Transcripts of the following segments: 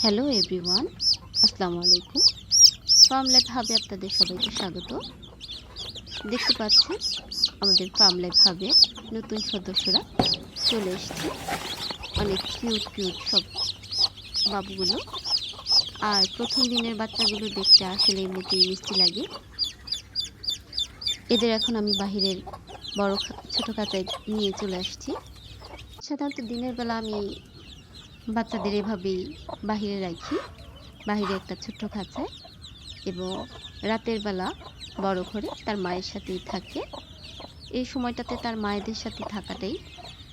Hello everyone, আসসালামু আলাইকুম। Farm life হাবে আপনাদের সবাইকে স্বাগত। দেখতে পাচ্ছেন আমাদের ফার্ম লাইফ হাবে নতুন সদস্যরা চলে এসেছে। অনেক কিউট কিউট সব বাবুগুলো। আর প্রথম দিনের বাচ্চাগুলো দেখতে আসলে এমনিতেই মিষ্টি লাগে। এদের এখন আমি বাহিরের বড় ছোট খাঁচায় নিয়ে চলে আসছি। সাধারণত দিনের বেলা আমি বাচ্চাদের এভাবেই বাহিরে রাখি, বাহিরে একটা ছোট্ট খাঁচায়, এবং রাতের বেলা বড় ঘরে তার মায়ের সাথেই থাকে। এই সময়টাতে তার মায়েদের সাথে থাকাটাই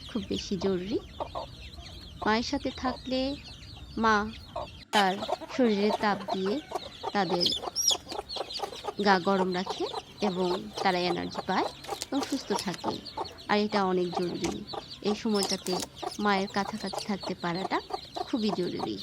খুব বেশি জরুরি। মায়ের সাথে থাকলে মা তার শরীরে তাপ দিয়ে তাদের গা গরম রাখে এবং তারা এনার্জি পায় এবং সুস্থ থাকে। আর এটা অনেক জরুরি। এই সময়টাতে মায়ের কাছাকাছি থাকতে পারাটা খুবই জরুরি।